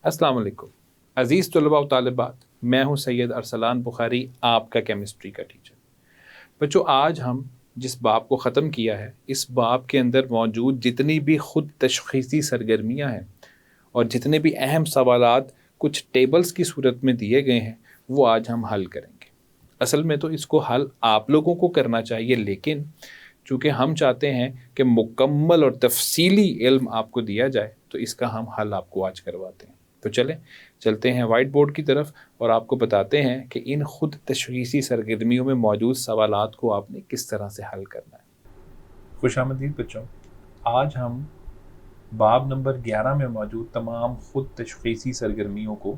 अस्सलाम वालेकुम अज़ीज़ तलबा व तालिबात, मैं हूँ सैयद अरसलान बुखारी, आपका केमिस्ट्री का टीचर। बच्चों, आज हम जिस बाब को ख़त्म किया है, इस बाब के अंदर मौजूद जितनी भी ख़ुद तशख़ीसी सरगर्मियाँ हैं और जितने भी अहम सवालात कुछ टेबल्स की सूरत में दिए गए हैं, वो आज हम हल करेंगे। असल में तो इसको हल आप लोगों को करना चाहिए, लेकिन चूँकि हम चाहते हैं कि मुकम्मल और तफ़सीली इल्म आपको दिया जाए, तो इसका हम हल आपको आज करवाते हैं। तो चलते हैं वाइट बोर्ड की तरफ और आपको बताते हैं कि इन खुद तशख़ीसी सरगर्मियों में मौजूद सवालात को आपने किस तरह से हल करना है। खुशामदीद बच्चों, आज हम बाब नंबर 11 में मौजूद तमाम खुद तशख़ीसी सरगर्मियों को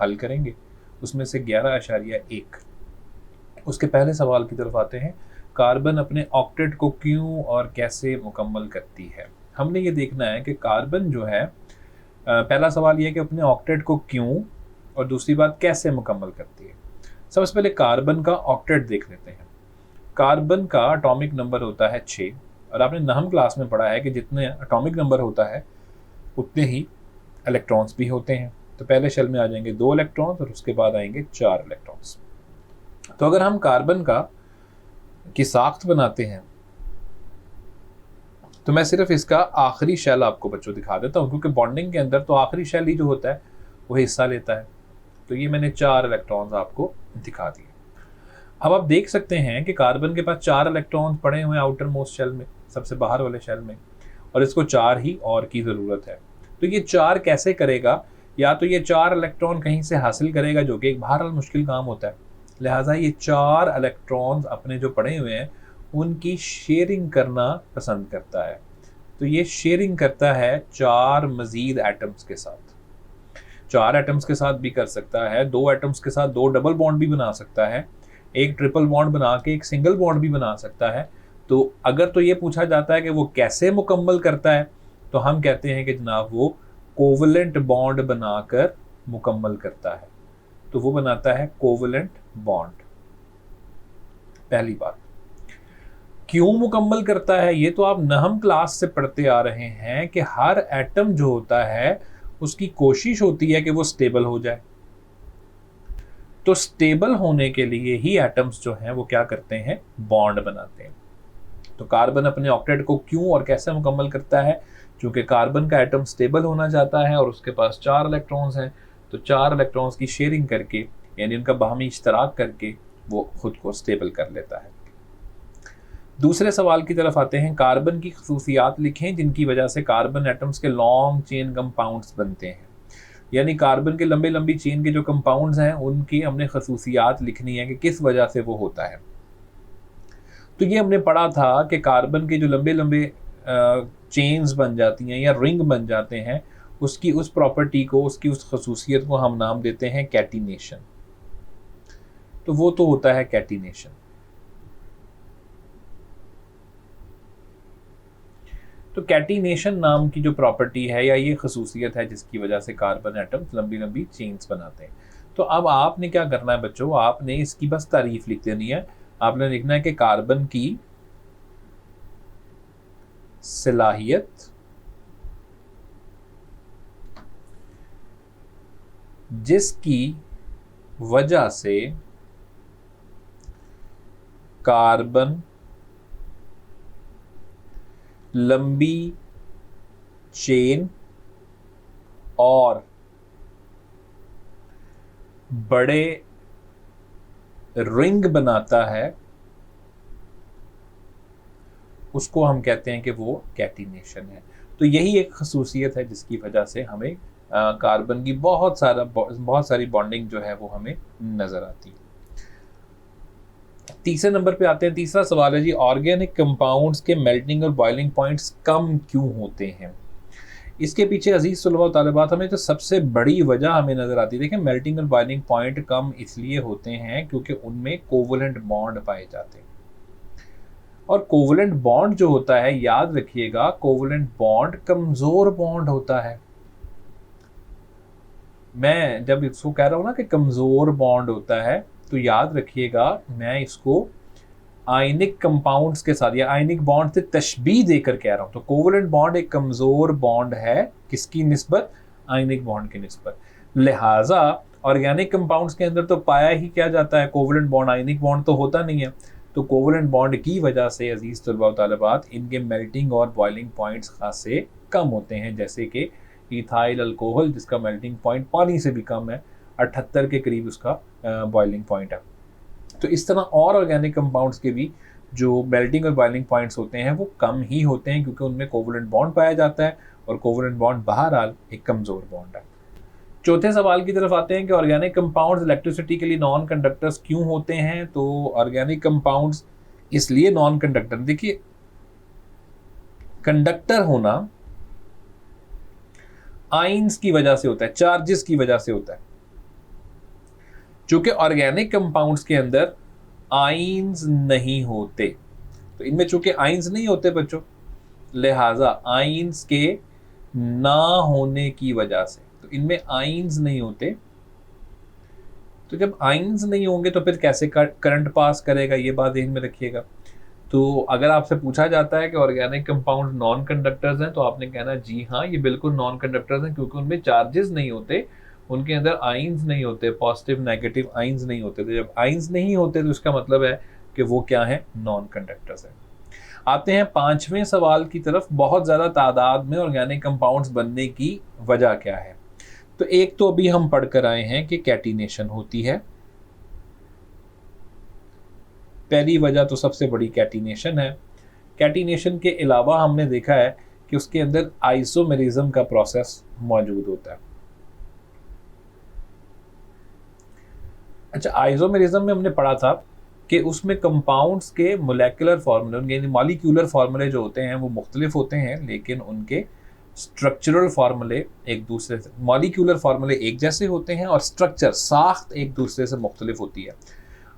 हल करेंगे। उसमें से 11.1 उसके पहले सवाल की तरफ आते हैं। कार्बन अपने ऑक्टेट को क्यों और कैसे मुकम्मल करती है। हमने ये देखना है कि कार्बन जो है, पहला सवाल यह है कि अपने ऑक्टेट को क्यों और दूसरी बात कैसे मुकम्मल करती है। सबसे पहले कार्बन का ऑक्टेट देख लेते हैं। कार्बन का एटॉमिक नंबर होता है 6 और आपने नहम क्लास में पढ़ा है कि जितने एटॉमिक नंबर होता है उतने ही इलेक्ट्रॉन्स भी होते हैं। तो पहले शेल में आ जाएंगे 2 इलेक्ट्रॉन्स और उसके बाद आएंगे 4 इलेक्ट्रॉन्स। तो अगर हम कार्बन की साख्त बनाते हैं तो मैं सिर्फ इसका आखिरी शेल आपको बच्चों दिखा देता हूँ, क्योंकि बॉन्डिंग के अंदर तो आखिरी शेल ही जो होता है वो हिस्सा लेता है। तो ये मैंने 4 इलेक्ट्रॉन्स आपको दिखा दिए। अब आप देख सकते हैं कि कार्बन के पास 4 इलेक्ट्रॉन्स पड़े हुए हैं आउटर मोस्ट शेल में, सबसे बाहर वाले शेल में, और इसको 4 ही और की ज़रूरत है। तो ये 4 कैसे करेगा? या तो ये 4 इलेक्ट्रॉन कहीं से हासिल करेगा, जो कि एक बहरहाल मुश्किल काम होता है। लिहाजा ये 4 इलेक्ट्रॉन्स अपने जो पड़े हुए हैं उनकी शेयरिंग करना पसंद करता है। तो ये शेयरिंग करता है 4 मज़ीद एटम्स के साथ। 4 एटम्स के साथ भी कर सकता है, 2 एटम्स के साथ 2 डबल बॉन्ड भी बना सकता है, एक ट्रिपल बॉन्ड बना के एक सिंगल बॉन्ड भी बना सकता है। तो अगर तो ये पूछा जाता है कि वो कैसे मुकम्मल करता है, तो हम कहते हैं कि जनाब वो कोवलेंट बॉन्ड बनाकर मुकम्मल करता है। तो वो बनाता है कोवलेंट बॉन्ड। पहली बात, क्यों मुकम्मल करता है, ये तो आप नहम क्लास से पढ़ते आ रहे हैं कि हर एटम जो होता है उसकी कोशिश होती है कि वो स्टेबल हो जाए। तो स्टेबल होने के लिए ही एटम्स जो हैं वो क्या करते हैं, बॉन्ड बनाते हैं। तो कार्बन अपने ऑक्टेट को क्यों और कैसे मुकम्मल करता है? क्योंकि कार्बन का एटम स्टेबल होना चाहता है और उसके पास 4 इलेक्ट्रॉन्स हैं। तो 4 इलेक्ट्रॉन्स की शेयरिंग करके, यानी उनका बाहमी इश्तराक करके, वो खुद को स्टेबल कर लेता है। दूसरे सवाल की तरफ आते हैं। कार्बन की खसूसियात लिखें जिनकी वजह से कार्बन एटम्स के लॉन्ग चेन कंपाउंड्स बनते हैं। यानी कार्बन के लंबे लंबी चेन के जो कंपाउंड्स हैं उनकी हमने खसूसियात लिखनी है कि किस वजह से वो होता है। तो ये हमने पढ़ा था कि कार्बन के जो लंबे लंबे चेन्स बन जाती हैं या रिंग बन जाते हैं, उसकी उस प्रॉपर्टी को, उसकी उस खसूसियत को हम नाम देते हैं कैटिनेशन। तो वो तो होता है कैटिनेशन। तो कैटिनेशन नाम की जो प्रॉपर्टी है या ये खसूसियत है जिसकी वजह से कार्बन एटम्स लंबी लंबी चेन्स बनाते हैं। तो अब आपने क्या करना है बच्चों, आपने इसकी बस तारीफ लिख देनी है। आपने लिखना है कि कार्बन की सलाहियत जिसकी वजह से कार्बन लंबी चेन और बड़े रिंग बनाता है, उसको हम कहते हैं कि वो कैटिनेशन है। तो यही एक खसूसियत है जिसकी वजह से हमें कार्बन की बहुत सारी बॉन्डिंग जो है वो हमें नजर आती है। तीसरे नंबर पे आते हैं। तीसरा सवाल है जी, ऑर्गेनिक कंपाउंड्स के मेल्टिंग और बॉइलिंग पॉइंट्स कम क्यों होते हैं? इसके पीछे अजीज तलबा तालिबात हमें तो सबसे बड़ी वजह हमें नजर आती है। देखिए, मेल्टिंग और बॉइलिंग पॉइंट कम इसलिए होते हैं क्योंकि उनमें कोवलेंट बॉन्ड पाए जाते हैं। और कोवलेंट बॉन्ड जो होता है, याद रखिएगा, कोवलेंट बॉन्ड कमजोर बॉन्ड होता है। मैं जब इसको कह रहा हूं ना कि कमजोर बॉन्ड होता है, तो याद रखिएगा मैं इसको आयनिक कंपाउंड्स के साथ या आयनिक बॉन्ड से तशबीह देकर कह रहा हूं। तो कोवलेंट बॉन्ड एक कमजोर बॉन्ड है, किसकी निस्बत? आयनिक बॉन्ड की निस्बत। लिहाजा ऑर्गेनिक कंपाउंड्स के अंदर तो पाया ही क्या जाता है, कोवलेंट बॉन्ड, आयनिक बॉन्ड तो होता नहीं है। तो कोवलेंट बॉन्ड की वजह से अजीज तलबा व तालिबात इनके मेल्टिंग और बॉइलिंग पॉइंट्स खासे कम होते हैं, जैसे कि इथाइल अल्कोहल जिसका मेल्टिंग पॉइंट पानी से भी कम है, 78 के करीब उसका बॉइलिंग पॉइंट है। तो इस तरह और ऑर्गेनिक कंपाउंड्स के भी जो मेल्टिंग और बॉइलिंग पॉइंट्स होते हैं वो कम ही होते हैं, क्योंकि उनमें कोवलेंट बॉन्ड पाया जाता है और कोवलेंट बॉन्ड बहरहाल एक कमज़ोर बॉन्ड है। चौथे सवाल की तरफ आते हैं कि ऑर्गेनिक कंपाउंड्स इलेक्ट्रिसिटी के लिए नॉन कंडक्टर्स क्यों होते हैं। तो ऑर्गेनिक कंपाउंड्स इसलिए नॉन कंडक्टर, देखिए कंडक्टर होना आइंस की वजह से होता है, चार्जेस की वजह से होता है। चूंकि ऑर्गेनिक कंपाउंड्स के अंदर आइंस नहीं होते, तो इनमें चूंकि आइंस नहीं होते बच्चों, लिहाजा आइंस के ना होने की वजह से, तो इनमें आइंस नहीं होते, तो जब आइंस नहीं होंगे तो फिर कैसे करंट पास करेगा, ये बात ध्यान में रखिएगा। तो अगर आपसे पूछा जाता है कि ऑर्गेनिक कंपाउंड नॉन कंडक्टर्स हैं, तो आपने कहना जी हाँ, ये बिल्कुल नॉन कंडक्टर्स हैं, क्योंकि उनमें चार्जेस नहीं होते, उनके अंदर आइंस नहीं होते, पॉजिटिव नेगेटिव आइंस नहीं होते। तो जब आइंस नहीं होते तो इसका मतलब है कि वो क्या है, नॉन कंडक्टर्स है। आते हैं पांचवें सवाल की तरफ, बहुत ज़्यादा तादाद में ऑर्गेनिक कंपाउंड्स बनने की वजह क्या है। तो एक तो अभी हम पढ़कर आए हैं कि कैटिनेशन होती है, पहली वजह तो सबसे बड़ी कैटिनेशन है। कैटिनेशन के अलावा हमने देखा है कि उसके अंदर आइसोमेरिज्म का प्रोसेस मौजूद होता है। अच्छा, आइसोमेरिज्म में हमने पढ़ा था कि उसमें कंपाउंड्स के मोलेकुलर फार्मूले, यानी मॉलिक्यूलर फार्मूले जो होते हैं वो मुख्तलिफ होते हैं, लेकिन उनके स्ट्रक्चरल फार्मूले एक दूसरे से, मॉलिक्यूलर फार्मूले एक जैसे होते हैं और स्ट्रक्चर, साख्त एक दूसरे से मुख्तलिफ होती है।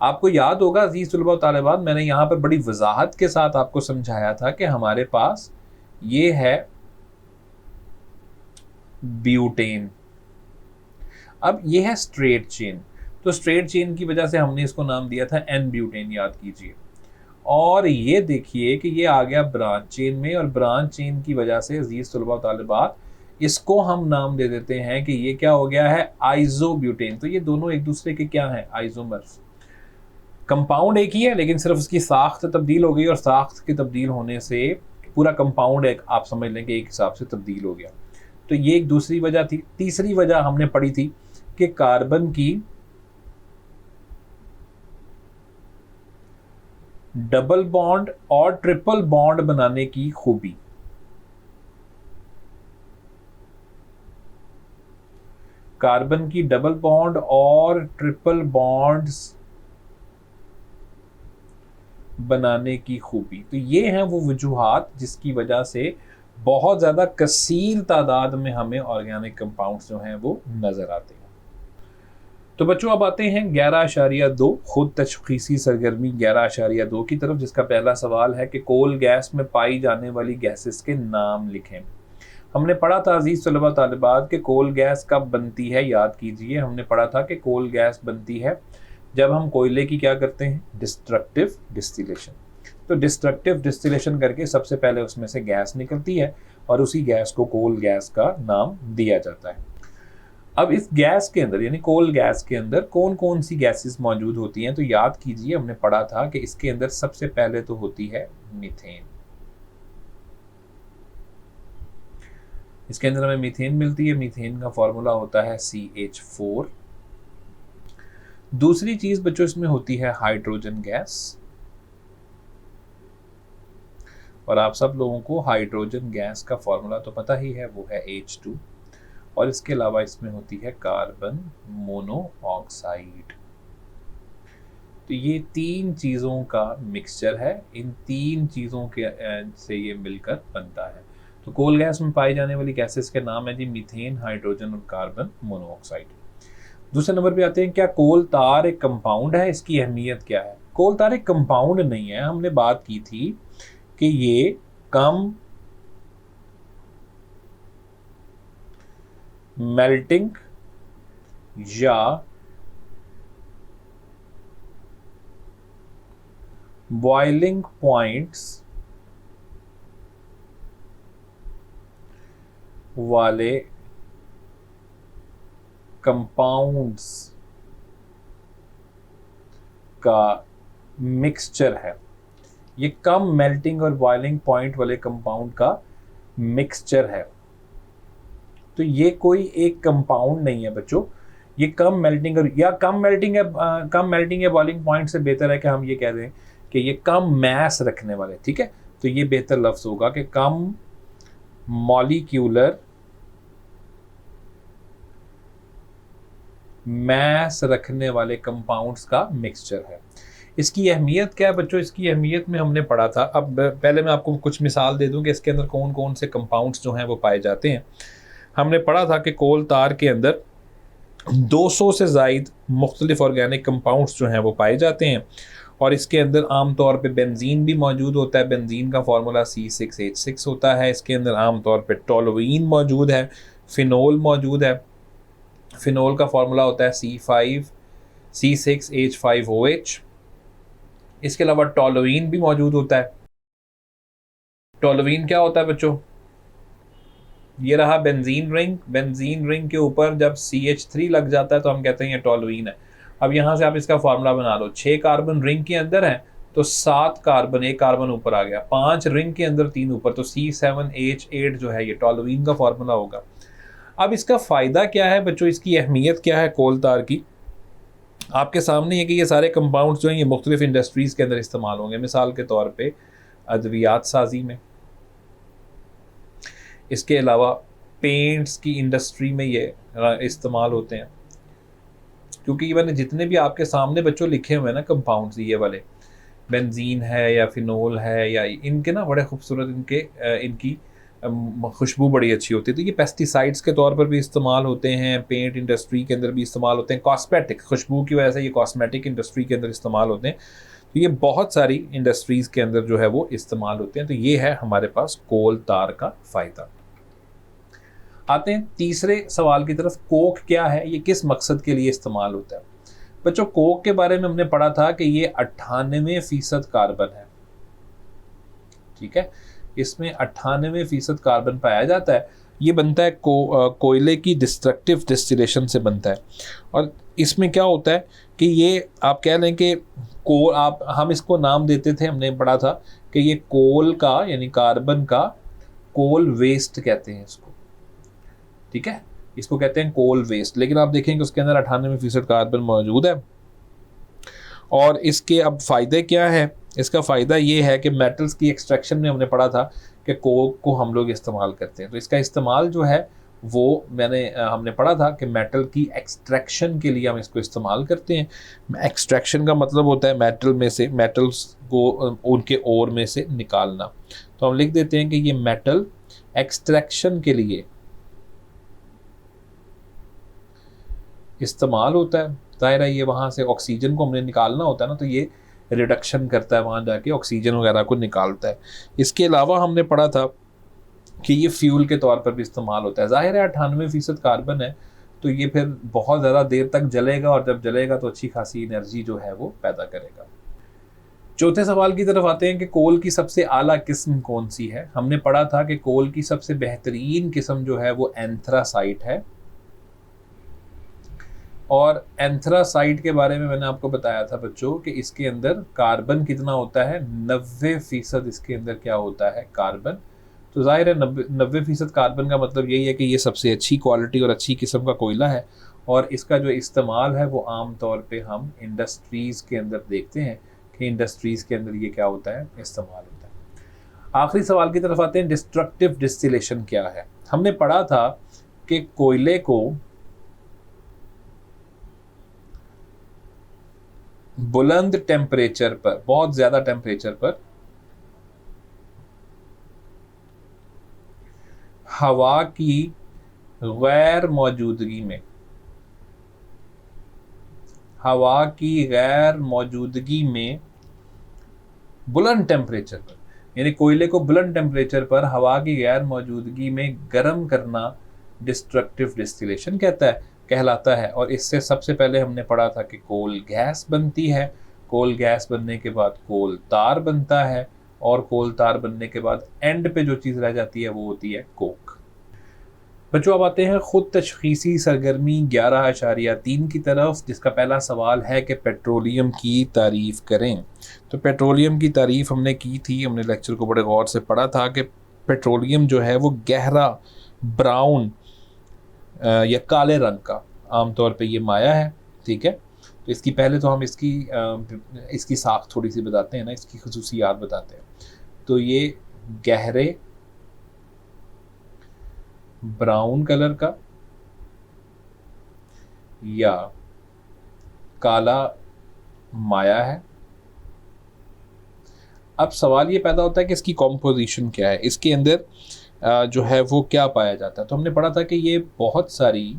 आपको याद होगा अजीज तलबा व तालिबात, मैंने यहाँ पर बड़ी वजाहत के साथ आपको समझाया था कि हमारे पास ये है ब्यूटेन, अब ये है स्ट्रेट चेन। तो स्ट्रेट चेन की वजह से हमने इसको नाम दिया था एन ब्यूटेन, याद कीजिए। और ये देखिए कि ये आ गया ब्रांच चेन में, और ब्रांच चेन की वजह से अजीज तलबा व तालिबात इसको हम नाम दे देते हैं कि ये क्या हो गया है, आइसोब्यूटेन। तो ये दोनों एक दूसरे के क्या है, आइसोमर्स। कंपाउंड एक ही है, लेकिन सिर्फ उसकी साख्त तब्दील हो गई, और साख्त के तब्दील होने से पूरा कंपाउंड एक, आप समझ लें कि एक हिसाब से तब्दील हो गया। तो ये एक दूसरी वजह थी। तीसरी वजह हमने पढ़ी थी कि कार्बन की डबल बॉन्ड और ट्रिपल बॉन्ड बनाने की खूबी। कार्बन की डबल बॉन्ड और ट्रिपल बॉन्ड्स बनाने की खूबी, तो ये हैं वो वजूहात जिसकी वजह से बहुत ज़्यादा कसीर तादाद में हमें ऑर्गेनिक कंपाउंड्स जो हैं वो नज़र आते हैं। तो बच्चों अब आते हैं 11.2 खुद तशखीसी सरगर्मी 11.2 की तरफ, जिसका पहला सवाल है कि कोल गैस में पाई जाने वाली गैसेस के नाम लिखें। हमने पढ़ा था अजीज तलबा तालिबात कि कोल गैस कब बनती है, याद कीजिए। हमने पढ़ा था कि कोल गैस बनती है जब हम कोयले की क्या करते हैं, डिस्ट्रक्टिव डिस्टिलेशन। तो डिस्ट्रक्टिव डिस्टिलेशन करके सबसे पहले उसमें से गैस निकलती है और उसी गैस को कोल गैस का नाम दिया जाता है। अब इस गैस के अंदर यानी कोल गैस के अंदर कौन कौन सी गैसेस मौजूद होती हैं, तो याद कीजिए हमने पढ़ा था कि इसके अंदर सबसे पहले तो होती है मीथेन। इसके अंदर हमें मीथेन मिलती है, मीथेन का फॉर्मूला होता है CH4। दूसरी चीज बच्चों इसमें होती है हाइड्रोजन गैस, और आप सब लोगों को हाइड्रोजन गैस का फॉर्मूला तो पता ही है, वो है H2। और इसके अलावा इसमें होती है कार्बन मोनोऑक्साइड। तो ये तीन चीज़ों का मिक्सचर है, इन तीन चीज़ों के से ये मिलकर बनता है। तो कोल गैस में पाई जाने वाली गैसेस के नाम है जी मीथेन, हाइड्रोजन और कार्बन मोनोऑक्साइड। दूसरे नंबर पे आते हैं, क्या कोल तार एक कंपाउंड है, इसकी अहमियत क्या है। कोल तार एक कंपाउंड नहीं है, हमने बात की थी कि ये कम मेल्टिंग या बॉइलिंग पॉइंट्स वाले कंपाउंड्स का मिक्सचर है, ये कम मेल्टिंग और बॉइलिंग पॉइंट वाले कंपाउंड का मिक्सचर है। तो ये कोई एक कंपाउंड नहीं है बच्चों, ये कम मेल्टिंग या कम मेल्टिंग या बॉइलिंग पॉइंट से बेहतर है कि हम ये कह दें कि ये कम मैस रखने वाले, ठीक है। तो ये बेहतर लफ्ज होगा कि कम मॉलिक्यूलर मैस रखने वाले कंपाउंड्स का मिक्सचर है। इसकी अहमियत क्या है बच्चों? इसकी अहमियत में हमने पढ़ा था। अब पहले मैं आपको कुछ मिसाल दे दूं कि इसके अंदर कौन कौन से कंपाउंड्स जो हैं वो पाए जाते हैं। हमने पढ़ा था कि कोल तार के अंदर 200 से ज़ायद मुख्तलिफ ऑर्गेनिक कंपाउंड्स जो हैं वो पाए जाते हैं, और इसके अंदर आम तौर पे बेंजीन भी मौजूद होता है। बेंजीन का फार्मूला C6H6 होता है। इसके अंदर आम तौर पे टोलुइन मौजूद है, फिनोल मौजूद है। फिनोल का फार्मूला होता है C6H5OH। इसके अलावा टोलुइन भी मौजूद होता है। टोलुइन क्या होता है बच्चों? ये रहा बेंजीन रिंग। बेंजीन रिंग के ऊपर जब CH3 लग जाता है तो हम कहते हैं ये टोलुइन है। अब यहाँ से आप इसका फार्मूला बना लो। 6 कार्बन रिंग के अंदर है तो 7 कार्बन, 1 कार्बन ऊपर आ गया। 5 रिंग के अंदर 3 ऊपर, तो C7H8 जो है ये टोलुइन का फार्मूला होगा। अब इसका फ़ायदा क्या है बच्चों? इसकी अहमियत क्या है कोल तार की? आपके सामने है कि ये सारे कंपाउंड्स जो हैं ये मुख्तलिफ इंडस्ट्रीज़ के अंदर इस्तेमाल होंगे। मिसाल के तौर पे अद्वियात साजी में, इसके अलावा पेंट्स की इंडस्ट्री में ये इस्तेमाल होते हैं। क्योंकि ये मैंने जितने भी आपके सामने बच्चों लिखे हुए हैं ना कंपाउंड्स, ये वाले बेंजीन है या फिनोल है, या इनके ना बड़े खूबसूरत इनकी खुशबू बड़ी अच्छी होती है। तो ये पेस्टिसाइड्स के तौर पर भी इस्तेमाल होते हैं, पेंट इंडस्ट्री के अंदर भी इस्तेमाल होते हैं, कॉस्मेटिक खुशबू की वजह से ये कॉस्मेटिक इंडस्ट्री के अंदर इस्तेमाल होते हैं। तो ये बहुत सारी इंडस्ट्रीज़ के अंदर जो है वो इस्तेमाल होते हैं। तो ये है हमारे पास कोल तार का फ़ायदा। आते हैं तीसरे सवाल की तरफ। कोक क्या है? ये किस मकसद के लिए इस्तेमाल होता है? बच्चों कोक के बारे में हमने पढ़ा था कि ये 98% कार्बन है, ठीक है। इसमें 98% कार्बन पाया जाता है। ये बनता है कोयले की डिस्ट्रक्टिव डिस्टिलेशन से बनता है। और इसमें क्या होता है कि ये आप कह लें कि हम इसको नाम देते थे, हमने पढ़ा था कि ये कोल का यानी कार्बन का कोल वेस्ट कहते हैं इसको, ठीक है। इसको कहते हैं कोल वेस्ट। लेकिन आप देखेंगे उसके अंदर 98% कार्बन मौजूद है। और इसके अब फ़ायदे क्या है? इसका फ़ायदा ये है कि मेटल्स की एक्सट्रैक्शन में हमने पढ़ा था कि कोक को हम लोग इस्तेमाल करते हैं। तो इसका इस्तेमाल जो है वो हमने पढ़ा था कि मेटल की एक्सट्रैक्शन के लिए हम इसको इस्तेमाल करते हैं। एक्सट्रैक्शन का मतलब होता है मेटल में से, मेटल्स को उनके ओर में से निकालना। तो हम लिख देते हैं कि ये मेटल एक्सट्रैक्शन के लिए इस्तेमाल होता है। ज़ाहिर है ये वहाँ से ऑक्सीजन को हमने निकालना होता है ना, तो ये रिडक्शन करता है, वहाँ जाके ऑक्सीजन वगैरह को निकालता है। इसके अलावा हमने पढ़ा था कि ये फ्यूल के तौर पर भी इस्तेमाल होता है। ज़ाहिर है 98% कार्बन है तो ये फिर बहुत ज़्यादा देर तक जलेगा, और जब जलेगा तो अच्छी खासी एनर्जी जो है वो पैदा करेगा। चौथे सवाल की तरफ आते हैं कि कोल की सबसे आला किस्म कौन सी है? हमने पढ़ा था कि कोल की सबसे बेहतरीन किस्म जो है वो एंथ्रासाइट है। और एंथ्रासाइट के बारे में मैंने आपको बताया था बच्चों कि इसके अंदर कार्बन कितना होता है? 90% इसके अंदर क्या होता है? कार्बन। तो जाहिर है 90% कार्बन का मतलब यही है कि ये सबसे अच्छी क्वालिटी और अच्छी किस्म का कोयला है। और इसका जो इस्तेमाल है वो आम तौर पे हम इंडस्ट्रीज़ के अंदर देखते हैं कि इंडस्ट्रीज़ के अंदर ये क्या होता है? इस्तेमाल होता है। आखिरी सवाल की तरफ आते हैं, डिस्ट्रक्टिव डिस्टिलेशन क्या है? हमने पढ़ा था कि कोयले को बुलंद टेम्परेचर पर, बहुत ज़्यादा टेम्परेचर पर हवा की गैर मौजूदगी में, हवा की गैर मौजूदगी में बुलंद टेम्परेचर पर, यानी कोयले को बुलंद टेम्परेचर पर हवा की गैर मौजूदगी में गर्म करना डिस्ट्रक्टिव डिस्टिलेशन कहलाता है। और इससे सबसे पहले हमने पढ़ा था कि कोल गैस बनती है। कोल गैस बनने के बाद कोल तार बनता है, और कोल तार बनने के बाद एंड पे जो चीज़ रह जाती है वो होती है कोक। बच्चों अब आते हैं ख़ुद तशख़ीसी सरगर्मी 11.3 की तरफ, जिसका पहला सवाल है कि पेट्रोलियम की तारीफ़ करें। तो पेट्रोलियम की तारीफ़ हमने की थी, हमने लेक्चर को बड़े गौर से पढ़ा था कि पेट्रोलियम जो है वो गहरा ब्राउन या काले रंग का आमतौर पे ये माया है, ठीक है। तो इसकी पहले तो हम इसकी साख थोड़ी सी बताते हैं ना, इसकी खसूसियात बताते हैं। तो ये गहरे ब्राउन कलर का या काला माया है। अब सवाल ये पैदा होता है कि इसकी कॉम्पोजिशन क्या है, इसके अंदर जो है वो क्या पाया जाता है। तो हमने पढ़ा था कि ये बहुत सारी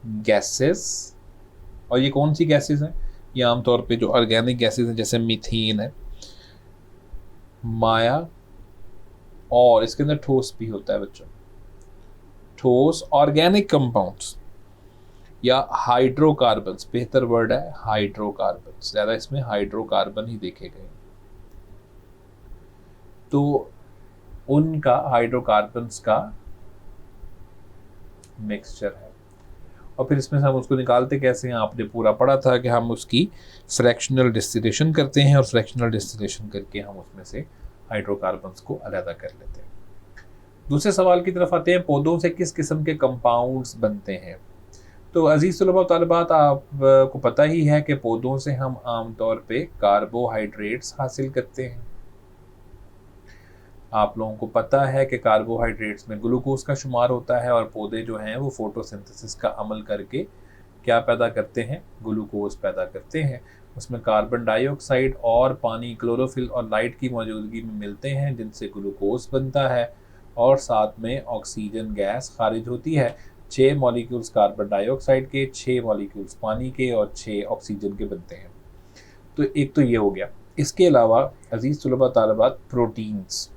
गैसेस, और ये कौन सी गैसेस हैं, ये आमतौर पे जो ऑर्गेनिक गैसेस हैं जैसे मीथेन है, माया, और इसके अंदर ठोस भी होता है बच्चों, ठोस ऑर्गेनिक कंपाउंड्स या हाइड्रोकार्बन्स, बेहतर वर्ड है हाइड्रोकार्बन्स, ज़्यादा इसमें हाइड्रोकार्बन ही देखे गए। तो उनका हाइड्रोकार्बन्स का मिक्सचर है, और फिर इसमें से हम उसको निकालते कैसे हैं, आपने पूरा पढ़ा था कि हम उसकी फ्रैक्शनल डिस्टिलेशन करते हैं, और फ्रैक्शनल डिस्टिलेशन करके हम उसमें से हाइड्रोकार्बन्स को अलग कर लेते हैं। दूसरे सवाल की तरफ आते हैं, पौधों से किस किस्म के कंपाउंड्स बनते हैं। तो अजीज़ तलबा तालिबात, आपको पता ही है कि पौधों से हम आमतौर पे कार्बोहाइड्रेट्स हासिल करते हैं। आप लोगों को पता है कि कार्बोहाइड्रेट्स में ग्लूकोज का शुमार होता है, और पौधे जो हैं वो फोटोसिंथेसिस का अमल करके क्या पैदा करते हैं, ग्लूकोज पैदा करते हैं। उसमें कार्बन डाइऑक्साइड और पानी, क्लोरोफिल और लाइट की मौजूदगी में मिलते हैं, जिनसे ग्लूकोज बनता है, और साथ में ऑक्सीजन गैस खारिज होती है। 6 मॉलिक्यूल्स कार्बन डाइऑक्साइड के, 6 मॉलिक्यूल्स पानी के, और 6 ऑक्सीजन के बनते हैं। तो एक तो ये हो गया। इसके अलावा अजीज़ तलबा तालिबात, प्रोटीन्स,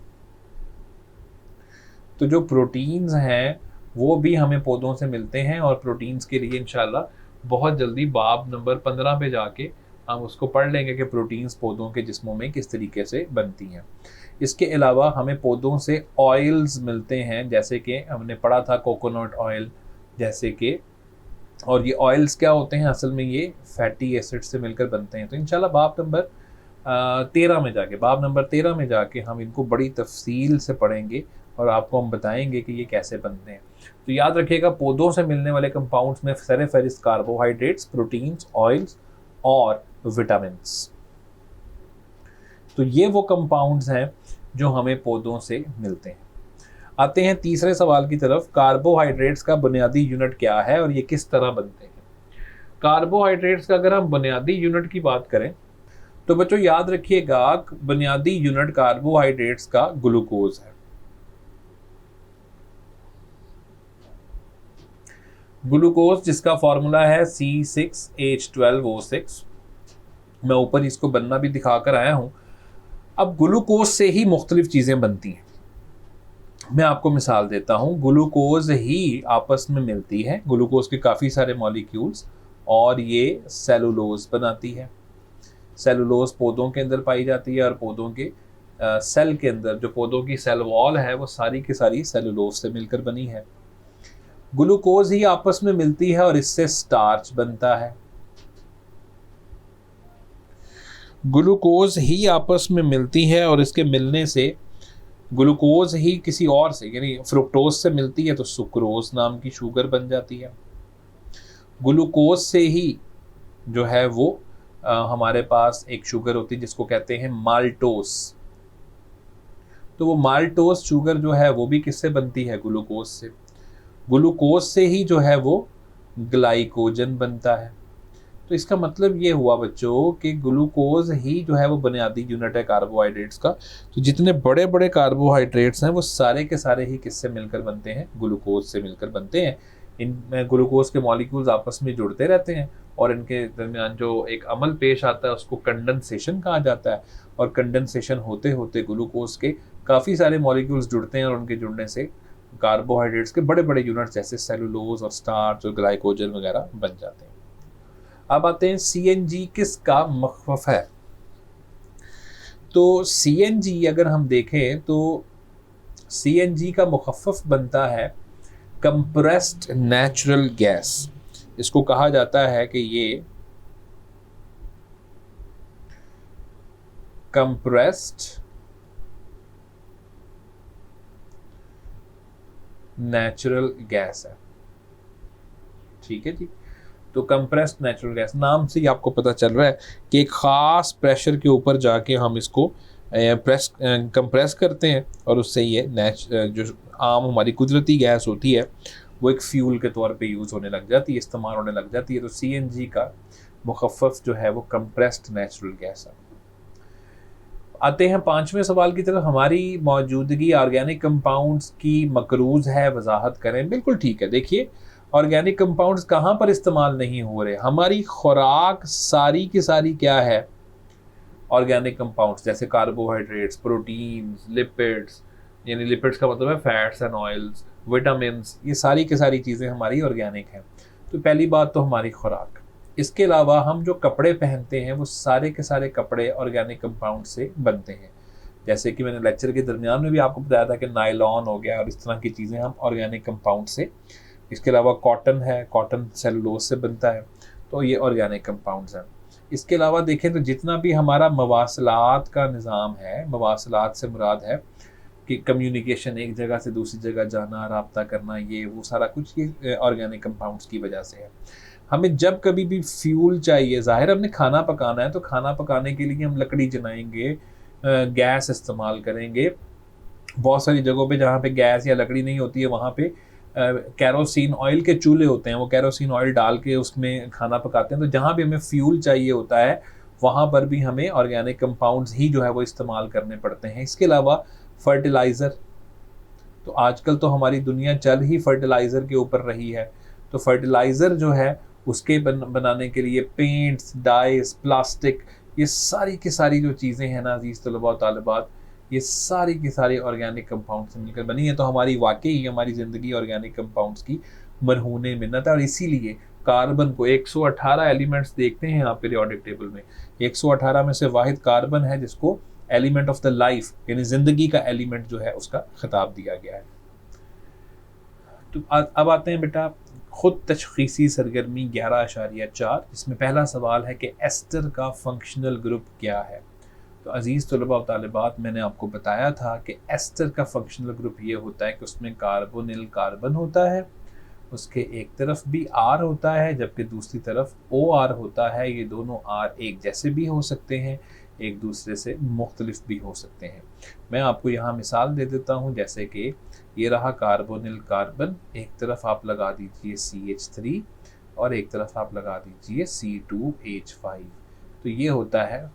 तो जो प्रोटीन्स हैं वो भी हमें पौधों से मिलते हैं, और प्रोटीन्स के लिए इंशाल्लाह बहुत जल्दी बाब नंबर 15 पे जाके हम उसको पढ़ लेंगे कि प्रोटीन्स पौधों के जिस्मों में किस तरीके से बनती हैं। इसके अलावा हमें पौधों से ऑयल्स मिलते हैं, जैसे कि हमने पढ़ा था कोकोनट ऑयल, जैसे कि, और ये ऑयल्स क्या होते हैं, असल में ये फैटी एसिड से मिलकर बनते हैं। तो इंशाल्लाह बाब नंबर 13 में जाके हम इनको बड़ी तफसील से पढ़ेंगे, और आपको हम बताएंगे कि ये कैसे बनते हैं। तो याद रखिएगा, पौधों से मिलने वाले कंपाउंड्स में सर-ए-फहरिस्त कार्बोहाइड्रेट्स, प्रोटीन्स, ऑयल्स और विटामिन्स। तो ये वो कंपाउंड्स हैं जो हमें पौधों से मिलते हैं। आते हैं तीसरे सवाल की तरफ, कार्बोहाइड्रेट्स का बुनियादी यूनिट क्या है और ये किस तरह बनते हैं। कार्बोहाइड्रेट्स का अगर हम बुनियादी यूनिट की बात करें तो बच्चों याद रखिएगा, बुनियादी यूनिट कार्बोहाइड्रेट्स का ग्लूकोज है। ग्लूकोज जिसका फॉर्मूला है C6H12O6, मैं ऊपर इसको बनना भी दिखा कर आया हूं। अब ग्लूकोज से ही मुख्तलिफ चीज़ें बनती हैं। मैं आपको मिसाल देता हूं, ग्लूकोज ही आपस में मिलती है, ग्लूकोज के काफ़ी सारे मॉलिक्यूल्स, और ये सेलुलोज बनाती है। सेलुलोज पौधों के अंदर पाई जाती है, और पौधों के सेल के अंदर जो पौधों की सेल वॉल है वो सारी की सारी सेलुलोज से मिलकर बनी है। ग्लूकोज ही आपस में मिलती है और इससे स्टार्च बनता है। ग्लूकोज ही आपस में मिलती है और इसके मिलने से ग्लूकोज ही किसी और से, यानी फ्रुक्टोज से मिलती है तो सुक्रोज नाम की शुगर बन जाती है। ग्लूकोज से ही जो है वो हमारे पास एक शुगर होती है जिसको कहते हैं माल्टोस। तो वो माल्टोस शुगर जो है वो भी किससे बनती है, ग्लूकोज से। ग्लूकोज से ही जो है वो ग्लाइकोजन बनता है। तो इसका मतलब ये हुआ बच्चों कि ग्लूकोज ही जो है वो बुनियादी यूनिट है कार्बोहाइड्रेट्स का। तो जितने बड़े बड़े कार्बोहाइड्रेट्स हैं वो सारे के सारे ही किससे मिलकर बनते हैं, ग्लूकोज से मिलकर बनते हैं। इनमें ग्लूकोज के मॉलिक्यूल्स आपस में जुड़ते रहते हैं और इनके दरमियान जो एक अमल पेश आता है उसको कंडेंसेशन कहा जाता है। और कंडेंसेशन होते होते ग्लूकोज के काफ़ी सारे मॉलिक्यूल्स जुड़ते हैं और उनके जुड़ने से कार्बोहाइड्रेट्स के बड़े बड़े यूनिट्स जैसे सेलुलोज और स्टार्च और ग्लाइकोजन वगैरह बन जाते हैं। अब आते हैं CNG किसका मखफ़फ़ है। तो CNG अगर हम देखें तो CNG का मुखफ़्फ़ बनता है कंप्रेस्ड नेचुरल गैस। इसको कहा जाता है कि ये कंप्रेस्ड नेचुरल गैस है, ठीक है जी। तो कंप्रेस्ड नेचुरल गैस नाम से ही आपको पता चल रहा है कि एक ख़ास प्रेशर के ऊपर जाके हम इसको कंप्रेस करते हैं और उससे ये जो आम हमारी कुदरती गैस होती है वो एक फ्यूल के तौर पे यूज़ होने लग जाती है, इस्तेमाल होने लग जाती है। तो CNG का मुखफ़्फ़ जो है वो कंप्रेस्ड नेचुरल गैस है। आते हैं 5वें सवाल की तरफ। हमारी मौजूदगी ऑर्गेनिक कंपाउंड्स की मकरूज़ है, वजाहत करें। बिल्कुल ठीक है। देखिए, ऑर्गेनिक कंपाउंड्स कहाँ पर इस्तेमाल नहीं हो रहे? हमारी खुराक सारी की सारी क्या है? ऑर्गेनिक कंपाउंड्स, जैसे कार्बोहाइड्रेट्स, प्रोटीन्स, लिपिड्स, यानी लिपिड्स का मतलब है फैट्स एंड ऑयल्स, विटामिन्स, ये सारी की सारी चीज़ें हमारी ऑर्गेनिक हैं। तो पहली बात तो हमारी खुराक। इसके अलावा हम जो कपड़े पहनते हैं वो सारे के सारे कपड़े ऑर्गेनिक कंपाउंड से बनते हैं। जैसे कि मैंने लेक्चर के दरमियान में भी आपको बताया था कि नायलॉन हो गया और इस तरह की चीज़ें हम ऑर्गेनिक कंपाउंड से। इसके अलावा कॉटन है, कॉटन सेलुलोज से बनता है, तो ये ऑर्गेनिक कंपाउंड्स हैं। इसके अलावा देखें तो जितना भी हमारा मवासलात का निज़ाम है, मवासलात से मुराद है कि कम्युनिकेशन, एक जगह से दूसरी जगह जाना, राब्ता करना, ये वो सारा कुछ ये ऑर्गेनिक कंपाउंड्स की वजह से है। हमें जब कभी भी फ्यूल चाहिए, ज़ाहिर हमने खाना पकाना है तो खाना पकाने के लिए हम लकड़ी जलाएंगे, गैस इस्तेमाल करेंगे। बहुत सारी जगहों पे जहाँ पे गैस या लकड़ी नहीं होती है वहाँ पे कैरोसिन ऑयल के चूल्हे होते हैं, वो कैरोसिन ऑयल डाल के उसमें खाना पकाते हैं। तो जहाँ भी हमें फ्यूल चाहिए होता है वहाँ पर भी हमें ऑर्गेनिक कंपाउंड्स ही जो है वो इस्तेमाल करने पड़ते हैं। इसके अलावा फर्टिलाइज़र, तो आजकल तो हमारी दुनिया चल ही फर्टिलाइज़र के ऊपर रही है। तो फर्टिलाइज़र जो है उसके बनाने के लिए पेंट्स, डाइस, प्लास्टिक, ये सारी की सारी जो चीज़ें हैं ना अज़ीज़ तलबा और तालिबात, ये सारी की सारी ऑर्गेनिक कंपाउंड से मिलकर बनी है। तो हमारी वाकई हमारी ज़िंदगी ऑर्गेनिक कंपाउंड्स की मरहून मिन्नत है। और इसीलिए कार्बन को 118 एलिमेंट्स देखते हैं यहाँ पीरियोडिक टेबल में, 118 में से वाहिद कार्बन है जिसको एलिमेंट ऑफ द लाइफ यानी ज़िंदगी का एलिमेंट जो है उसका खिताब दिया गया है। तो अब आते हैं बेटा खुद तशख़ीसी सरगर्मी 11.4, जिसमें पहला सवाल है कि एस्टर का फंक्शनल ग्रुप क्या है। तो अज़ीज़ तलबा और तालिबात, मैंने आपको बताया था कि एस्टर का फंक्शनल ग्रुप ये होता है कि उसमें कार्बोनिल कार्बन होता है, उसके एक तरफ भी R होता है जबकि दूसरी तरफ OR होता है। ये दोनों R एक जैसे भी हो सकते हैं, एक दूसरे से मुख्तलिफ भी हो सकते हैं। मैं आपको यहाँ मिसाल दे देता हूँ, जैसे कि ये रहा कार्बोनिल कार्बन, एक तरफ आप लगा दीजिए CH3 और एक तरफ आप लगा दीजिए C2H5। तो ये होता है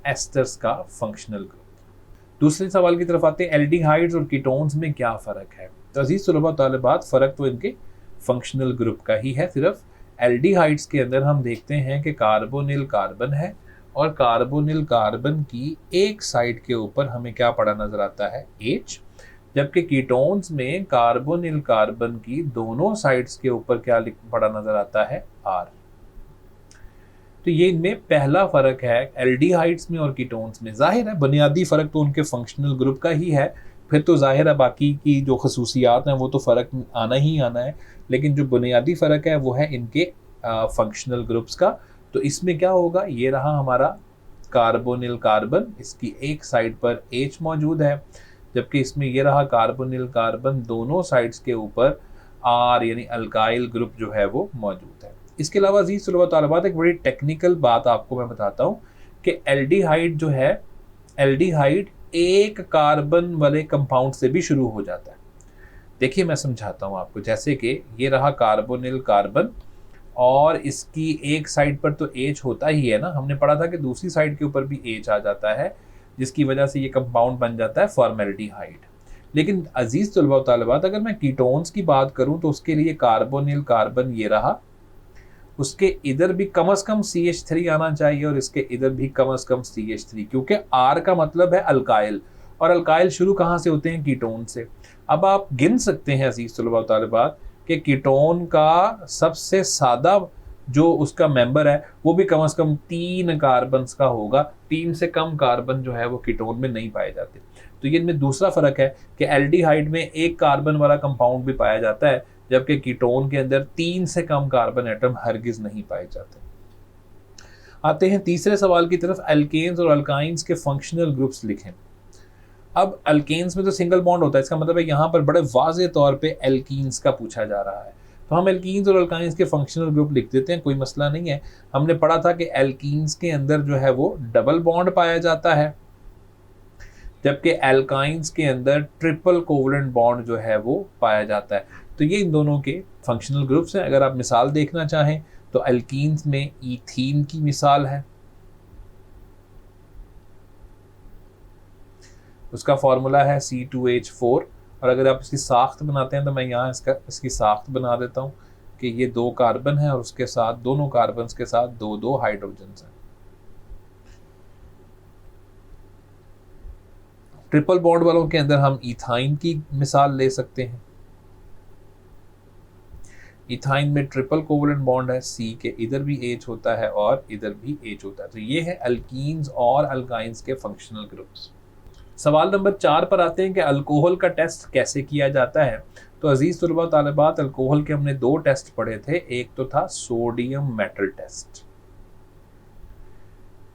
एस्टर्स का फंक्शनल ग्रुप। दूसरे सवाल की तरफ आते हैं, एल्डिहाइड्स और कीटोन्स में क्या फ़र्क है। तो अज़ीज़ तलबा तालिबात, फ़र्क तो इनके फंक्शनल ग्रुप का ही है। सिर्फ एल्डिहाइड्स के अंदर हम देखते हैं कि कार्बोनिल कार्बन है और कार्बोनिल कार्बन की एक साइड के ऊपर हमें क्या पड़ा नज़र आता है, H, जबकि कीटोन्स में कार्बोनिल कार्बन की दोनों साइड्स के ऊपर क्या पड़ा नज़र आता है, R। तो ये इनमें पहला फ़र्क है एल्डिहाइड्स में और कीटोन्स में। ज़ाहिर है बुनियादी फ़र्क तो उनके फंक्शनल ग्रुप का ही है, फिर तो ज़ाहिर है बाकी की जो खसूसियात हैं वो तो फ़र्क आना ही आना है, लेकिन जो बुनियादी फ़र्क है वो है इनके फंक्शनल ग्रुप्स का। तो इसमें क्या होगा, ये रहा हमारा कार्बोनिल कार्बन, इसकी एक साइड पर H मौजूद है, जबकि इसमें ये रहा कार्बोनिल कार्बन, दोनों साइड्स के ऊपर R यानी अल्काइल ग्रुप जो है वो मौजूद है। इसके अलावा अज़ीज़ तलबा तालिबात, एक बड़ी टेक्निकल बात आपको मैं बताता हूँ कि एल्डिहाइड जो है, एल्डिहाइड एक कार्बन वाले कंपाउंड से भी शुरू हो जाता है। देखिए मैं समझाता हूँ आपको, जैसे कि ये रहा कार्बोनिल कार्बन और इसकी एक साइड पर तो H होता ही है ना, हमने पढ़ा था कि दूसरी साइड के ऊपर भी H आ जाता है, जिसकी वजह से ये कंपाउंड बन जाता है फॉर्मेल्डिहाइड। लेकिन अजीज़ तलबा व तालिबात, अगर मैं कीटोन्स की बात करूं तो उसके लिए कार्बोनिल कार्बन ये रहा, उसके इधर भी कम से कम CH3 आना चाहिए और इसके इधर भी कम से कम CH3, क्योंकि R का मतलब है अल्काइल और अल्काइल शुरू कहाँ से होते हैं, कीटोन से। अब आप गिन सकते हैं अजीज़ तलबा व तालिबात कि कीटोन का सबसे सादा जो उसका मेंबर है वो भी कम से कम 3 कार्बन का होगा। 3 से कम कार्बन जो है वो कीटोन में नहीं पाए जाते। तो ये इनमें दूसरा फर्क है कि एल्डिहाइड में 1 कार्बन वाला कंपाउंड भी पाया जाता है, जबकि कीटोन के अंदर 3 से कम कार्बन एटम हरगिज नहीं पाए जाते। आते हैं तीसरे सवाल की तरफ, अल्केन्स और अल्काइंस के फंक्शनल ग्रुप्स लिखें। अब अल्केन्स में तो सिंगल बॉन्ड होता है, इसका मतलब है यहाँ पर बड़े वाज़े तौर पे एल्कीन्स का पूछा जा रहा है। तो हम एल्कीन्स और अल्काइंस के फंक्शनल ग्रुप लिख देते हैं, कोई मसला नहीं है। हमने पढ़ा था कि एल्कीन्स के अंदर जो है वो डबल बॉन्ड पाया जाता है, जबकि एल्काइंस के अंदर ट्रिपल कोवलेंट बॉन्ड जो है वो पाया जाता है। तो ये इन दोनों के फंक्शनल ग्रुप्स हैं। अगर आप मिसाल देखना चाहें तो एल्कीन्स में ईथीन की मिसाल है, उसका फॉर्मूला है C2H4। और अगर आप इसकी साख्त बनाते हैं तो मैं यहाँ इसकी साख्त बना देता हूँ कि ये 2 कार्बन है और उसके साथ दोनों कार्बन के साथ 2 हाइड्रोजन हैं। ट्रिपल बॉन्ड वालों के अंदर हम इथाइन की मिसाल ले सकते हैं। इथाइन में ट्रिपल कोवलेंट बॉन्ड है, C के इधर भी H होता है और इधर भी H होता है। तो ये है अल्कीन्स और अल्काइंस के फंक्शनल ग्रुप्स। सवाल नंबर 4 पर आते हैं कि अल्कोहल का टेस्ट कैसे किया जाता है। तो अजीज तुलबा तालिबात, अल्कोहल के हमने 2 टेस्ट पढ़े थे। एक तो था सोडियम मेटल टेस्ट।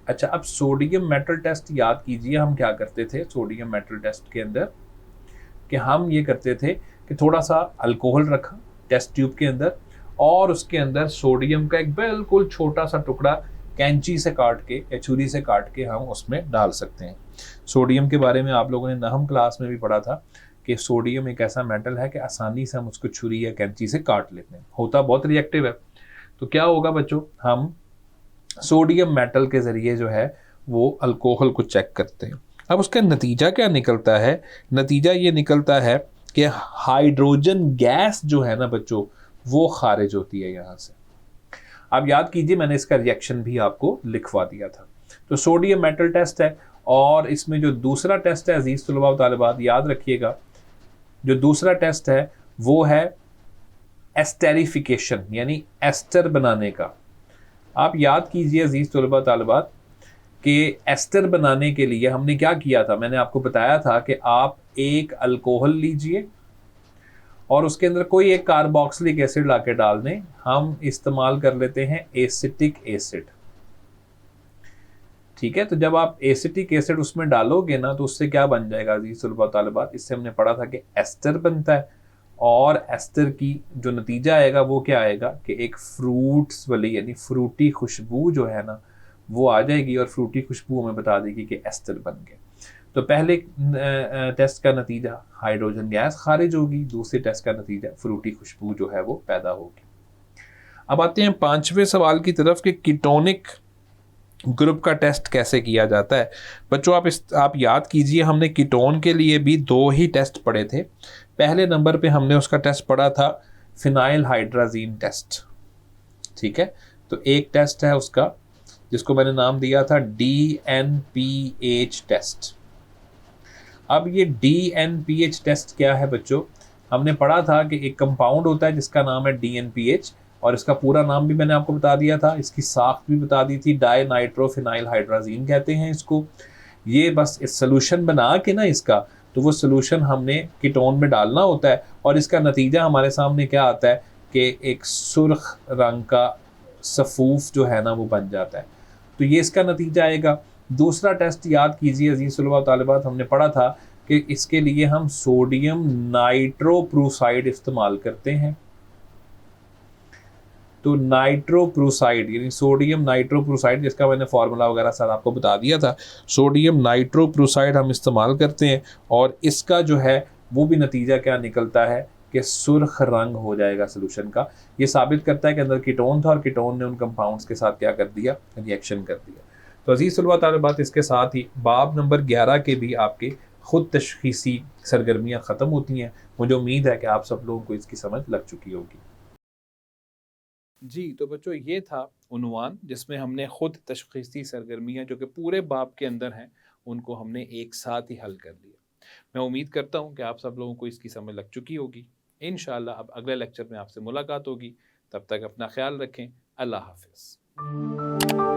अच्छा, अब सोडियम मेटल टेस्ट याद कीजिए, हम क्या करते थे सोडियम मेटल टेस्ट के अंदर, कि हम ये करते थे कि थोड़ा सा अल्कोहल रखा टेस्ट ट्यूब के अंदर और उसके अंदर सोडियम का एक बिल्कुल छोटा सा टुकड़ा कैंची से काट के या छुरी से काट के हम उसमें डाल सकते हैं। सोडियम के बारे में आप लोगों ने नहम क्लास में भी पढ़ा था कि सोडियम एक ऐसा मेटल है कि आसानी से हम उसको छुरी या कैंची से काट लेते हैं, होता बहुत रिएक्टिव है। तो क्या होगा बच्चों, हम सोडियम मेटल के ज़रिए जो है वो अल्कोहल को चेक करते हैं। अब उसका नतीजा क्या निकलता है? नतीजा ये निकलता है कि हाइड्रोजन गैस जो है ना बच्चों, वो खारिज होती है यहाँ से। आप याद कीजिए, मैंने इसका रिएक्शन भी आपको लिखवा दिया था। तो सोडियम मेटल टेस्ट है, और इसमें जो दूसरा टेस्ट है अजीज़ तुलबा व तालिबात, याद रखिएगा, जो दूसरा टेस्ट है वो है एस्टेरिफिकेशन, यानी एस्टर बनाने का। आप याद कीजिए अजीज़ तुलबा तालिबात कि एस्टर बनाने के लिए हमने क्या किया था। मैंने आपको बताया था कि आप एक अल्कोहल लीजिए और उसके अंदर कोई एक कार्बोक्सिलिक एसिड ला के डाल दें। हम इस्तेमाल कर लेते हैं एसिटिक एसिड, ठीक है। तो जब आप एसिटिक एसिड उसमें डालोगे ना, तो उससे क्या बन जाएगा अजीज़ तुलबा तालिबात, इससे हमने पढ़ा था कि एस्टर बनता है। और एस्टर की जो नतीजा आएगा वो क्या आएगा कि एक फ्रूट्स वाली यानी फ्रूटी खुशबू जो है ना वो आ जाएगी, और फ्रूटी खुशबू हमें बता देगी कि एस्टर बन गए। तो पहले टेस्ट का नतीजा हाइड्रोजन गैस खारिज होगी, दूसरे टेस्ट का नतीजा फ्रूटी खुशबू जो है वो पैदा होगी। अब आते हैं 5वें सवाल की तरफ कि कीटोनिक ग्रुप का टेस्ट कैसे किया जाता है। बच्चों आप याद कीजिए, हमने कीटोन के लिए भी 2 ही टेस्ट पढ़े थे। पहले नंबर पे हमने उसका टेस्ट पढ़ा था फिनाइल हाइड्राजीन टेस्ट, ठीक है। तो एक टेस्ट है उसका जिसको मैंने नाम दिया था DNPH टेस्ट। अब ये DNPH टेस्ट क्या है बच्चों, हमने पढ़ा था कि एक कंपाउंड होता है जिसका नाम है DNPH, और इसका पूरा नाम भी मैंने आपको बता दिया था, इसकी साख्त भी बता दी थी, डाई नाइट्रोफिनाइल हाइड्राजीन कहते हैं इसको। ये बस इस सोल्यूशन बना के ना इसका, तो वो सोल्यूशन हमने कीटोन में डालना होता है, और इसका नतीजा हमारे सामने क्या आता है कि एक सुर्ख रंग का सफूफ जो है ना वो बन जाता है। तो ये इसका नतीजा आएगा। दूसरा टेस्ट याद कीजिए अजीज़ तुलबा व तालिबात, हमने पढ़ा था कि इसके लिए हम सोडियम नाइट्रोप्रूसाइड इस्तेमाल करते हैं। तो नाइट्रोप्रूसाइड यानी सोडियम नाइट्रोप्रूसाइड, जिसका मैंने फार्मूला वगैरह सर आपको बता दिया था, सोडियम नाइट्रोप्रूसाइड हम इस्तेमाल करते हैं, और इसका जो है वो भी नतीजा क्या निकलता है कि सुर्ख रंग हो जाएगा सोल्यूशन का। ये साबित करता है कि अंदर कीटोन था और कीटोन ने उन कंपाउंड्स के साथ क्या कर दिया, रिएक्शन कर दिया। तो अजीज़ तुलबा तालिबात, इसके साथ ही बाब नंबर 11 के भी आपके खुद तशखीसी सरगर्मियाँ ख़त्म होती हैं। मुझे उम्मीद है कि आप सब लोगों को इसकी समझ लग चुकी होगी। जी, तो बच्चों ये था उन्वान जिसमें हमने खुद तशखीसी सरगर्मियाँ जो कि पूरे बाब के अंदर हैं उनको हमने एक साथ ही हल कर लिया। मैं उम्मीद करता हूँ कि आप सब लोगों को इसकी समझ लग चुकी होगी। इंशाअल्लाह अब अगले लेक्चर में आपसे मुलाकात होगी। तब तक अपना ख्याल रखें। अल्लाह हाफिज़।